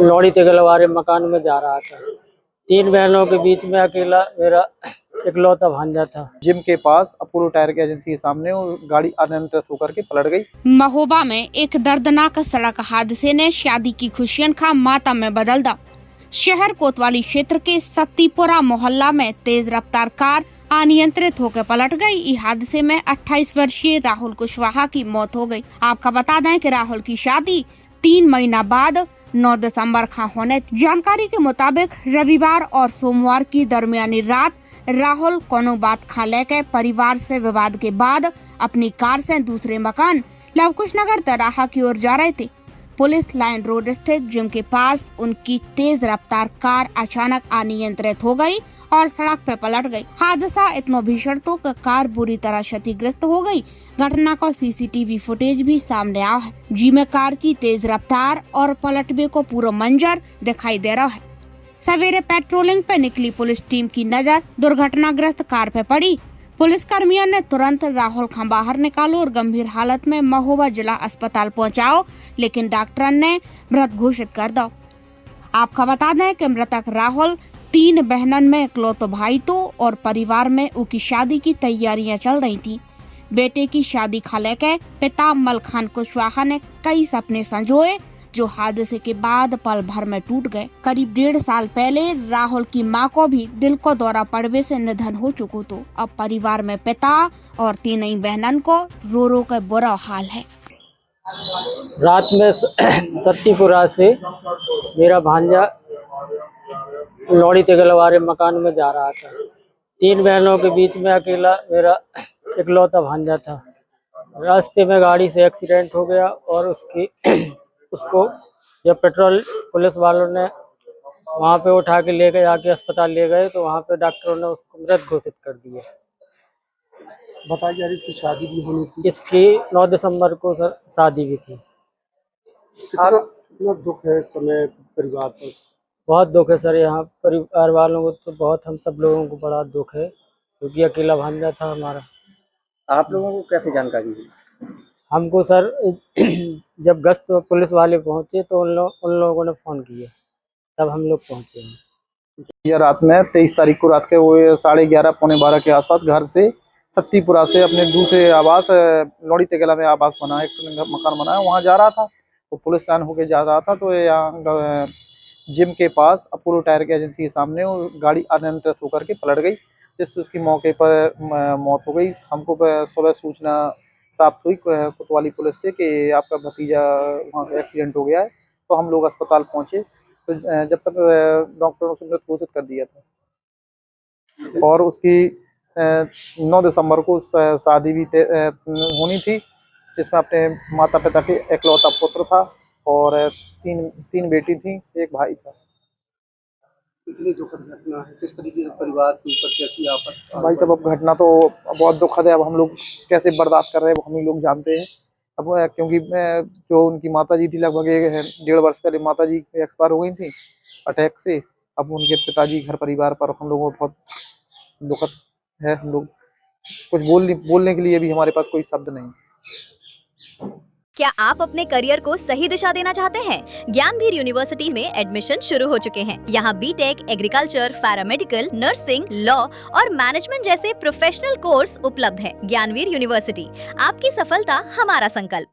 लौड़ी तेगलवारे मकान में जा रहा था। 3 बहनों के बीच में अकेला मेरा इकलौता भांजा था। जिम के पास अपोलो टायर की एजेंसी के सामने वो गाड़ी अनियंत्रित होकर के पलट गई। महोबा में एक दर्दनाक सड़क हादसे ने शादी की खुशियां खा मातम में बदल दा। शहर कोतवाली क्षेत्र के सत्तीपुरा मोहल्ला में तेज रफ्तार कार अनियंत्रित होकर पलट गई। इस हादसे में 28 वर्षीय राहुल कुशवाहा की मौत हो गई। आपका बता दें कि राहुल की शादी 3 महीना बाद 9 दिसंबर का होने। जानकारी के मुताबिक रविवार और सोमवार की दरमियानी रात राहुल कोनो बात खा लेकर परिवार से विवाद के बाद अपनी कार से दूसरे मकान लवकुश नगर तराहा की ओर जा रहे थे। पुलिस लाइन रोड स्थित जिम के पास उनकी तेज रफ्तार कार अचानक अनियंत्रित हो गई और सड़क पे पलट गई। हादसा इतना भीषण तो कार बुरी तरह क्षतिग्रस्त हो गई। घटना का सीसीटीवी फुटेज भी सामने आया है, जिसमें कार की तेज रफ्तार और पलटने को पूरा मंजर दिखाई दे रहा है। सवेरे पेट्रोलिंग पे निकली पुलिस टीम की नजर दुर्घटनाग्रस्त कार पे पड़ी। पुलिस कर्मियों ने तुरंत राहुल को बाहर निकालो और गंभीर हालत में महोबा जिला अस्पताल पहुंचाओ, लेकिन डॉक्टर ने मृत घोषित कर दो। आपको बता दें कि मृतक राहुल 3 बहनन में इकलौता भाई तो और परिवार में उनकी शादी की तैयारियां चल रही थी। बेटे की शादी को लेकर पिता मलखान कुशवाहा ने कई सपने संजोए जो हादसे के बाद पल भर में टूट गए। करीब 1.5 साल पहले राहुल की मां को भी दिल को दौरा पड़ने से निधन हो चुका। तो अब परिवार में पिता और 3 बहनन को रो रो कर बुरा हाल है। रात में सत्तीपुरा से मेरा भांजा लौड़ी तेगलवारे मकान में जा रहा था। 3 बहनों के बीच में अकेला मेरा इकलौता भांजा था। रास्ते में गाड़ी से एक्सीडेंट हो गया और उसको जब पेट्रोल पुलिस वालों ने वहां पे उठा के ले गए, जाके अस्पताल ले गए तो वहां पे डॉक्टरों ने उसको मृत घोषित कर दिया। बताया जा रही इसकी शादी भी होनी थी। इसकी 9 दिसंबर को सर शादी भी थी। कितना दुख है इस समय परिवार पर? बहुत दुख है सर, यहाँ परिवार वालों को तो बहुत, हम सब लोगों को बड़ा दुख है क्योंकि अकेला भांजा था हमारा। आप लोगों को कैसे जानकारी हुई? हमको सर जब गश्त पुलिस वाले पहुंचे तो उन लोगों ने फोन किया, तब हम लोग पहुंचे। यह रात में 23 तारीख को रात के वो 11:30 पौने 12 के आसपास घर से सत्तीपुरा से अपने दूसरे आवास लौड़ी तेगला में आवास बना, एक मकान बना है, वहाँ जा रहा था। तो पुलिस लाइन होके जा रहा था तो यहाँ जिम के पास अपोलो टायर की एजेंसी के सामने वो गाड़ी अनियंत्रित होकर के पलट गई, जिससे उसकी मौके पर मौत हो गई। हमको सुबह सूचना प्राप्त हुई कोतवाली पुलिस से कि आपका भतीजा वहाँ एक्सीडेंट हो गया है। तो हम लोग अस्पताल पहुँचे तो जब तक डॉक्टर ने उसे मृत घोषित कर दिया था और उसकी 9 दिसंबर को शादी भी होनी थी, जिसमें अपने माता पिता के इकलौता पुत्र था और 3 बेटी थी, 1 भाई था। इतनी दुखद घटना है, किस तरीके से परिवार के ऊपर कैसी आफत? भाई साहब अब घटना तो बहुत दुखद है। अब हम लोग कैसे बर्दाश्त कर रहे हैं वो हम ही लोग जानते हैं। अब क्योंकि जो उनकी माताजी थी लगभग 1.5 वर्ष पहले माताजी एक्सपायर हो गई थी अटैक से। अब उनके पिताजी घर परिवार पर हम लोगों को बहुत दुखद है। हम लोग कुछ बोलने के लिए भी हमारे पास कोई शब्द नहीं। क्या आप अपने करियर को सही दिशा देना चाहते हैं? ज्ञानवीर यूनिवर्सिटी में एडमिशन शुरू हो चुके हैं। यहाँ BTech, agriculture, paramedical, nursing, law और मैनेजमेंट जैसे प्रोफेशनल कोर्स उपलब्ध है। ज्ञानवीर यूनिवर्सिटी, आपकी सफलता हमारा संकल्प।